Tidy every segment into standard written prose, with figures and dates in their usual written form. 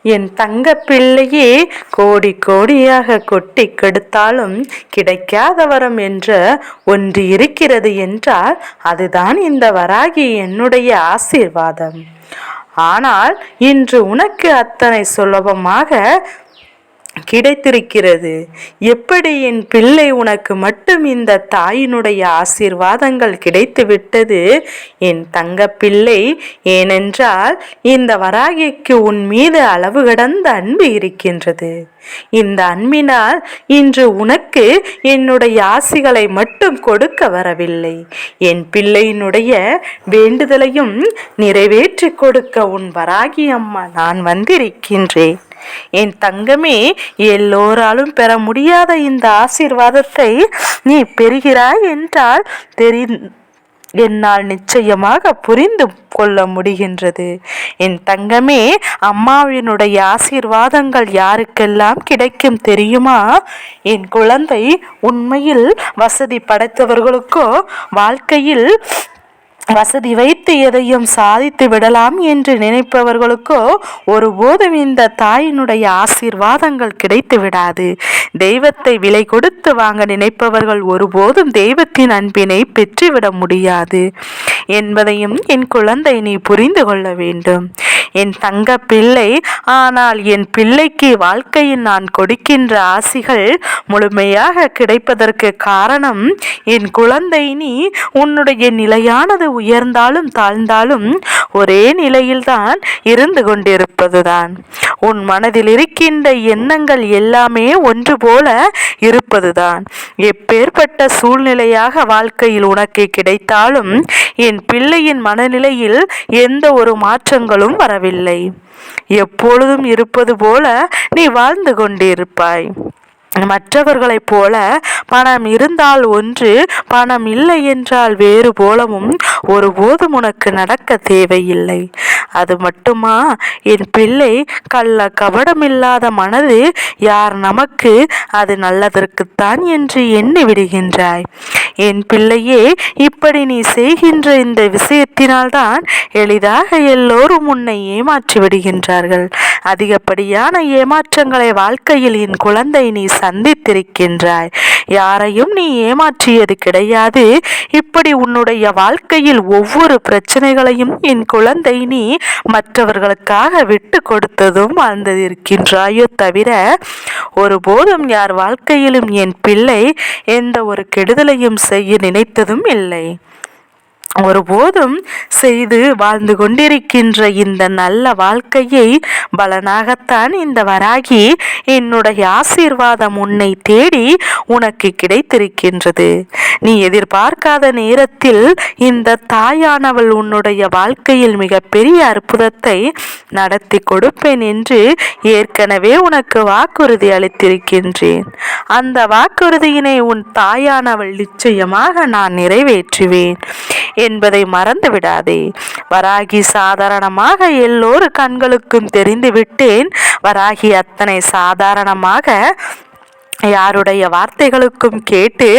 என் தங்க பிள்ளையே, கோடி கோடியாக கொட்டி கெடுத்தாலும் கிடைக்காத வரம் என்ற ஒன்று இருக்கிறது என்றால் அதுதான் இந்த வராகி என்னுடைய ஆசீர்வாதம். ஆனால் இன்று உனக்கு அத்தனை சுலபமாக கிடைத்திருக்கிறது. எப்படி என் பிள்ளை, உனக்கு மட்டும் இந்த தாயினுடைய ஆசீர்வாதங்கள் கிடைத்து விட்டது என் தங்க பிள்ளை. ஏனென்றால் இந்த வராகிக்கு உன் மீது அளவு கடந்த அன்பு இருக்கின்றது. இந்த அன்பினால் இன்று உனக்கு என்னுடைய ஆசிகளை மட்டும் கொடுக்க வரவில்லை, என் பிள்ளையினுடைய வேண்டுதலையும் நிறைவேற்றி கொடுக்க உன் வராகி அம்மா நான் வந்திருக்கின்றேன். என் தங்கமே, எல்லோராலும் பெற முடியாத இந்த ஆசீர்வாதத்தை நீ பெறுகிறாய் என்றால் என்னால் நிச்சயமாக புரிந்து கொள்ள முடிகின்றது. என் தங்கமே, அம்மாவினுடைய ஆசீர்வாதங்கள் யாருக்கெல்லாம் கிடைக்கும் தெரியுமா? என் குழந்தை, உண்மையில் வசதி படைத்தவர்களுக்கோ வாழ்க்கையில் வசதி வைத்து எதையும் சாதித்து விடலாம் என்று நினைப்பவர்களுக்கோ ஒருபோதும் இந்த தாயினுடைய ஆசீர்வாதங்கள் கிடைத்து விடாது. தெய்வத்தை விலை கொடுத்து வாங்க நினைப்பவர்கள் ஒருபோதும் தெய்வத்தின் அன்பினை பெற்றுவிட முடியாது என்பதையும் என் குழந்தை நீ புரிந்து கொள்ள வேண்டும் என் தங்க பிள்ளை. ஆனால் என் பிள்ளைக்கு வாழ்க்கையில் நான் கொடுக்கின்ற ஆசிகள் முழுமையாக கிடைப்பதற்கு காரணம் என் குழந்தை, நீ உன்னுடைய நிலையானது உயர்ந்தாலும் தாழ்ந்தாலும் ஒரே நிலையில்தான் இருந்து கொண்டிருப்பதுதான். உன் மனதில் இருக்கின்ற எண்ணங்கள் எல்லாமே ஒன்று போல இருப்பதுதான். எப்பேற்பட்ட சூழ்நிலையாக வாழ்க்கையில் உனக்கு கிடைத்தாலும் என் பிள்ளையின் மனநிலையில் எந்த ஒரு மாற்றங்களும் வரவில்லை. எப்பொழுதும் இருப்பது போல நீ வாழ்ந்து கொண்டிருப்பாய். மற்றவர்களைப் போல பணம் இருந்தால் ஒன்று, பணம் இல்லை என்றால் வேறு போலவும் ஒருபோதும் உனக்கு நடக்க தேவையில்லை. அது மட்டுமா என் பிள்ளை, கள்ள கபடமில்லாத மனது யார் நமக்கு அது நல்லதற்குத்தான் என்று எண்ணி விடுகின்றாய் என் பிள்ளையே. இப்படி நீ செய்கின்ற இந்த விஷயத்தினால்தான் எளிதாக எல்லோரும் உன்னை ஏமாற்றி விடுகின்றார்கள். அதிகப்படியான ஏமாற்றங்களை வாழ்க்கையில் என் குழந்தை நீ சந்தித்திருக்கின்றாய். யாரையும் நீ ஏமாற்றியது கிடையாது. இப்படி உன்னுடைய வாழ்க்கையில் ஒவ்வொரு பிரச்சனைகளையும் என் குழந்தை நீ மற்றவர்களுக்காக விட்டு கொடுத்ததும் வாழ்ந்திருக்கின்றாயோ தவிர ஒருபோதும் யார் வாழ்க்கையிலும் என் பிள்ளை எந்த ஒரு கெடுதலையும் செய்ய நினைத்ததும் இல்லை. ஒருபோதும் செய்து வாழ்ந்து கொண்டிருக்கின்ற இந்த நல்ல வாழ்க்கையை பலனாகத்தான் இந்த வராகி என்னுடைய ஆசீர்வாதம் உன்னை தேடி உனக்கு கிடைத்திருக்கின்றது. நீ எதிர்பார்க்காத நேரத்தில் இந்த தாயானவள் உன்னுடைய வாழ்க்கையில் மிகப்பெரிய அற்புதத்தை நடத்தி கொடுப்பேன் என்று ஏற்கனவே உனக்கு வாக்குறுதி அளித்திருக்கின்றேன். அந்த வாக்குறுதியினை உன் தாயானவள் நிச்சயமாக நான் நிறைவேற்றுவேன் என்பதை மறந்து விடாதே. வராகி சாதாரணமாக எல்லோரு கண்களுக்கும் தெரிந்து விட்டேன். வராகி அத்தனை சாதாரணமாக யாருடைய வார்த்தைகளுக்கும் கேட்டு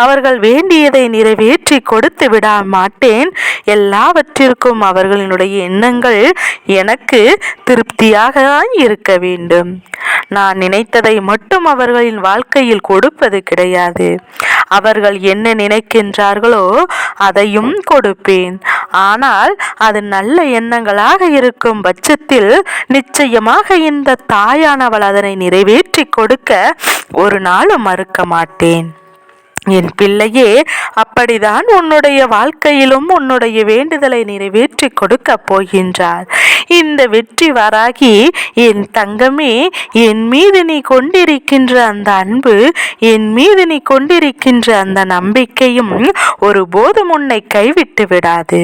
அவர்கள் வேண்டியதை நிறைவேற்றி கொடுத்து விட மாட்டேன். எல்லாவற்றிற்கும் அவர்களினுடைய எண்ணங்கள் எனக்கு திருப்தியாக இருக்க வேண்டும். நான் நினைத்ததை மட்டும் அவர்களின் வாழ்க்கையில் கொடுப்பது கிடையாது. அவர்கள் என்ன நினைக்கின்றார்களோ அதையும் கொடுப்பேன். ஆனால் அது நல்ல எண்ணங்களாக இருக்கும் பட்சத்தில் நிச்சயமாக இந்த தாயானவள் அதனை நிறைவேற்றி கொடுக்க ஒரு நாளும் மறுக்க மாட்டேன். என் பிள்ளையே, அப்படிதான் உன்னுடைய வாழ்க்கையிலும் உன்னுடைய வேண்டுதலை நிறைவேற்றி கொடுக்க போகின்றார் இந்த வெற்றி வராகி. என் தங்கமே, என் மீது நீ கொண்டிருக்கின்ற அந்த அன்பு, என் மீது நீ கொண்டிருக்கின்ற அந்த நம்பிக்கையும் ஒருபோதும் உன்னை கைவிட்டு விடாது.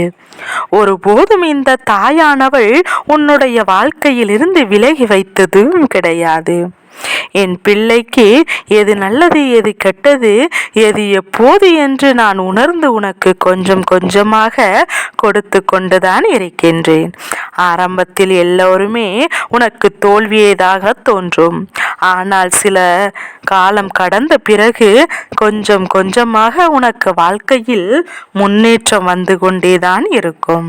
ஒருபோதும் இந்த தாயானவள் உன்னுடைய வாழ்க்கையில் இருந்து விலகி வைத்ததும் கிடையாது. என் பிள்ளைக்கு எது நல்லது, எது கெட்டது, எது எப்போது என்று நான் உணர்ந்து உனக்கு கொஞ்சம் கொஞ்சமாக கொடுத்து கொண்டுதான் இருக்கின்றேன். ஆரம்பத்தில் எல்லோருமே உனக்கு தோல்வியதாக தோன்றும். ஆனால் சில காலம் கடந்த பிறகு கொஞ்சம் கொஞ்சமாக உனக்கு வாழ்க்கையில் முன்னேற்றம் வந்து கொண்டேதான் இருக்கும்.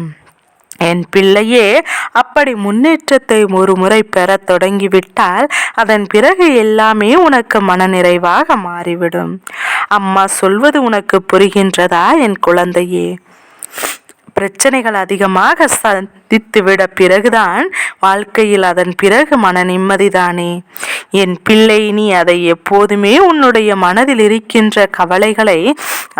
என் பிள்ளையே, அப்படி முன்னேற்றத்தை ஒரு முறை பெறத் தொடங்கிவிட்டால் அதன் பிறகு எல்லாமே உனக்கு மனநிறைவாக மாறிவிடும். அம்மா சொல்வது உனக்கு புரிகின்றதா என் குழந்தையே? பிரச்சனைகள் அதிகமாக சந்தித்துவிட பிறகுதான் வாழ்க்கையில் அதன் பிறகு மன நிம்மதிதானே என் பிள்ளை. நீ அதை எப்போதுமே உன்னுடைய மனதில் இருக்கின்ற கவலைகளை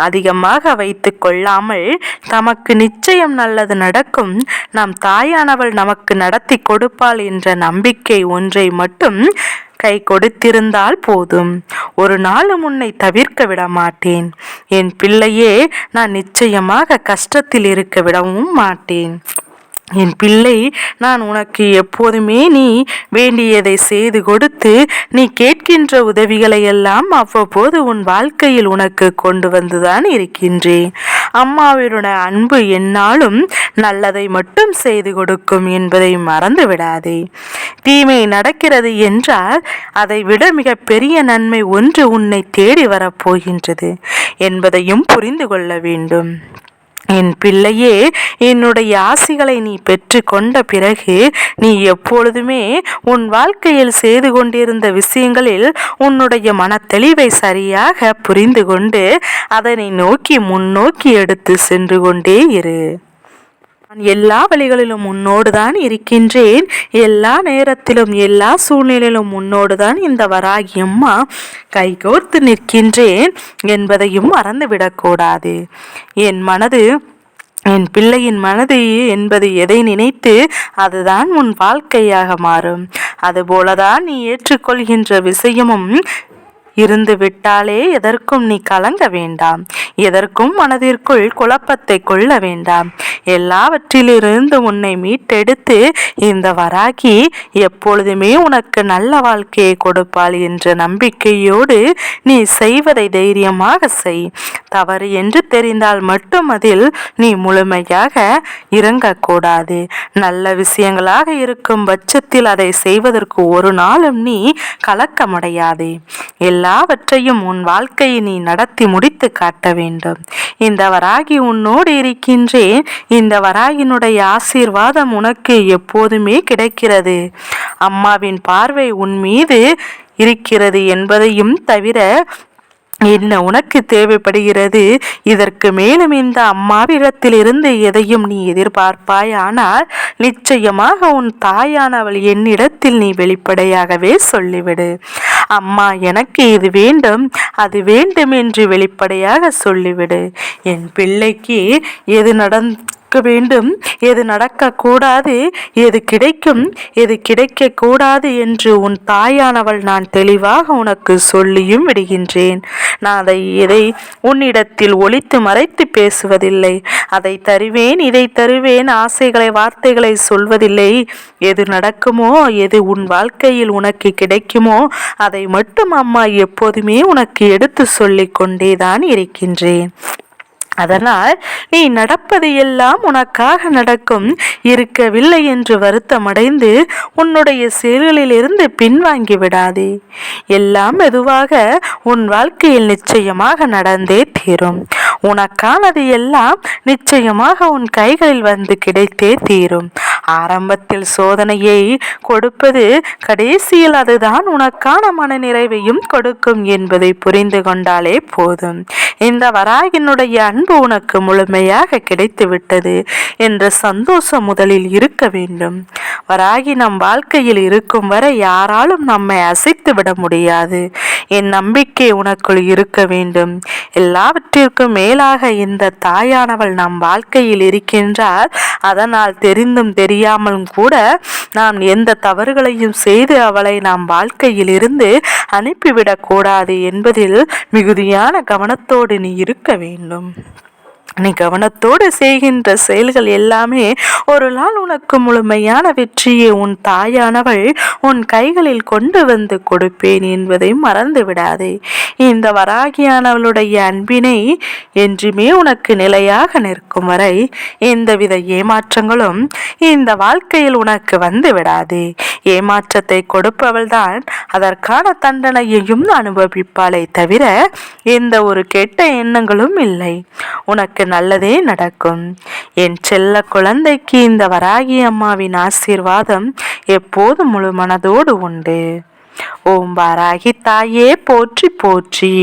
அதிகமாக வைத்து கொள்ளாமல், தமக்கு நிச்சயம் நல்லது நடக்கும், நம் தாயானவள் நமக்கு நடத்தி கொடுப்பாள் என்ற நம்பிக்கை ஒன்றை மட்டும் கை கொடுத்திருந்தால் போதும். ஒரு நாளும் உன்னை தவிர்க்க விட மாட்டேன் என் பிள்ளையே. நான் நிச்சயமாக கஷ்டத்தில் இருக்க விடவும் மாட்டேன் என் பிள்ளை. நான் உனக்கு எப்போதுமே நீ வேண்டியதை செய்து கொடுத்து நீ கேட்கின்ற உதவிகளை எல்லாம் அவ்வப்போது உன் வாழ்க்கையில் உனக்கு கொண்டு வந்துதான் இருக்கின்றேன். அம்மாவினுடைய அன்பு என்னாலும் நல்லதை மட்டும் செய்து கொடுக்கும் என்பதை மறந்து விடாதே. தீமை நடக்கிறது என்றால் அதை விட மிக பெரிய நன்மை ஒன்று உன்னை தேடி வரப்போகின்றது என்பதையும் புரிந்து கொள்ள வேண்டும் என் பிள்ளையே. என்னுடைய ஆசிகளை நீ பெற்று கொண்ட பிறகு நீ எப்பொழுதுமே உன் வாழ்க்கையில் செய்து கொண்டிருந்த விஷயங்களில் உன்னுடைய மனத்தெளிவை சரியாக புரிந்து கொண்டு அதனை நோக்கி முன்னோக்கி எடுத்து சென்று கொண்டே இரு. நான் எல்லா வழிகளிலும் உன்னோடு தான் இருக்கின்றேன். எல்லா நேரத்திலும் எல்லா சூழ்நிலையிலும் உன்னோடு தான் இந்த வராகி அம்மா கைகோர்த்து நிற்கின்றேன் என்பதையும் மறந்துவிடக்கூடாது. என் பிள்ளையின் மனது என்பது எதை நினைத்து அதுதான் உன் வாழ்க்கையாக மாறும். அதுபோலதான் நீ ஏற்றுக்கொள்கின்ற விஷயமும் இருந்து விட்டாலே எதற்கும் நீ கலங்க வேண்டாம். எதற்கும் மனதிற்குள் குழப்பத்தை கொள்ள வேண்டாம். எல்லாவற்றிலிருந்து உன்னை மீட்டெடுத்து இந்த வராகி எப்பொழுதுமே உனக்கு நல்ல வாழ்க்கையை கொடுப்பாள் என்ற நம்பிக்கையோடு நீ செய்வதை தைரியமாக செய். தவறு என்று தெரிந்தால் மட்டும் அதில் நீ முழுமையாக இறங்கக்கூடாது. நல்ல விஷயங்களாக இருக்கும் பட்சத்தில் அதை செய்வதற்கு ஒரு நாளும் நீ கலக்கமடையாதே. எல்லாவற்றையும் உன் வாழ்க்கையை நீ நடத்தி முடித்து காட்ட வேண்டும். இந்த வராகி உன்னோடு இருக்கின்றேன். இந்த வராகினுடைய ஆசீர்வாதம் உனக்கு எப்போதுமே கிடைக்கிறது. அம்மாவின் பார்வை உன் மீது இருக்கிறது என்பதையும் தவிர என்ன உனக்கு தேவைப்படுகிறது? இதற்கு மேலும் இந்த அம்மாவிடத்திலிருந்து எதையும் நீ எதிர்பார்ப்பாய், ஆனால் நிச்சயமாக உன் தாயானவள் என்னிடத்தில் நீ வெளிப்படையாகவே சொல்லிவிடு. அம்மா, எனக்கு இது வேண்டும் அது வேண்டும் என்று வெளிப்படையாக சொல்லிவிடு. என் பிள்ளைக்கு எது வேண்டும், எது நடக்கக்கூடாது, எது கிடைக்கும், எது கிடைக்க கூடாது என்று உன் தாயானவள் நான் தெளிவாக உனக்கு சொல்லியும் விடுகின்றேன். நான் எதை உன்னிடத்தில் ஒளித்து மறைத்து பேசுவதில்லை. அதை தருவேன், இதை தருவேன், ஆசைகளை வார்த்தைகளை சொல்வதில்லை. எது நடக்குமோ, எது உன் வாழ்க்கையில் உனக்கு கிடைக்குமோ அதை மட்டும் அம்மா எப்போதுமே உனக்கு எடுத்து சொல்லிக் கொண்டேதான் இருக்கின்றேன். அதனால் நீ நடப்பது எல்லாம் உனக்காக நடக்கும். இருக்கவில்லை என்று வருத்தமடைந்து உன்னுடைய செயல்களில் இருந்து பின்வாங்கி விடாதே. எல்லாம் மெதுவாக உன் வாழ்க்கையில் நிச்சயமாக நடந்தே தீரும். உனக்கானது எல்லாம் நிச்சயமாக உன் கைகளில் வந்து கிடைத்தே தீரும். ஆரம்பத்தில் சோதனையை கொடுப்பது கடைசியில் அதுதான் உனக்கான மன நிறைவையும் கொடுக்கும் என்பதை புரிந்து கொண்டாலே போதும். இந்த வராகினுடைய அன்பு உனக்கு முழுமையாக கிடைத்து விட்டது என்ற சந்தோஷம் முதலில் இருக்க வேண்டும். வராகி நம் வாழ்க்கையில் இருக்கும் வரை யாராலும் நம்மை அசைத்து விட முடியாது. என் நம்பிக்கை உனக்குள் இருக்க வேண்டும். எல்லாவற்றிற்கும் மேலாக இந்த தாயானவள் நம் வாழ்க்கையில் இருக்கின்றார். அதனால் தெரிந்தும் தெரியாமலும் கூட நாம் எந்த தவறுகளையும் செய்து அவளை நாம் வாழ்க்கையில் இருந்து அனுப்பிவிடக் கூடாது என்பதில் மிகுதியான கவனத்தோடு நீ இருக்க வேண்டும். நீ கவனத்தோடு செய்கின்ற செயல்கள் எல்லாமே ஒரு நாள் உனக்கு முழுமையான வெற்றியை உன் தாயானவள் உன் கைகளில் கொண்டு வந்து கொடுப்பேன் என்பதை மறந்து விடாதே. இந்த வராகியானவளுடைய அன்பினை என்றுமே உனக்கு நிலையாக நிற்கும் வரை எந்தவித ஏமாற்றங்களும் இந்த வாழ்க்கையில் உனக்கு வந்து விடாதே. ஏமாற்றத்தை கொடுப்பவள்தான் அதற்கான தண்டனையையும் அனுபவிப்பாளே தவிர எந்த ஒரு கெட்ட எண்ணங்களும் இல்லை. உனக்கு நல்லதே நடக்கும். என் செல்ல குழந்தைக்கு இந்த வராகி அம்மாவின் ஆசீர்வாதம் எப்போது முழு மனதோடு உண்டு. ஓம் வராகி தாயே போற்றி போற்றி.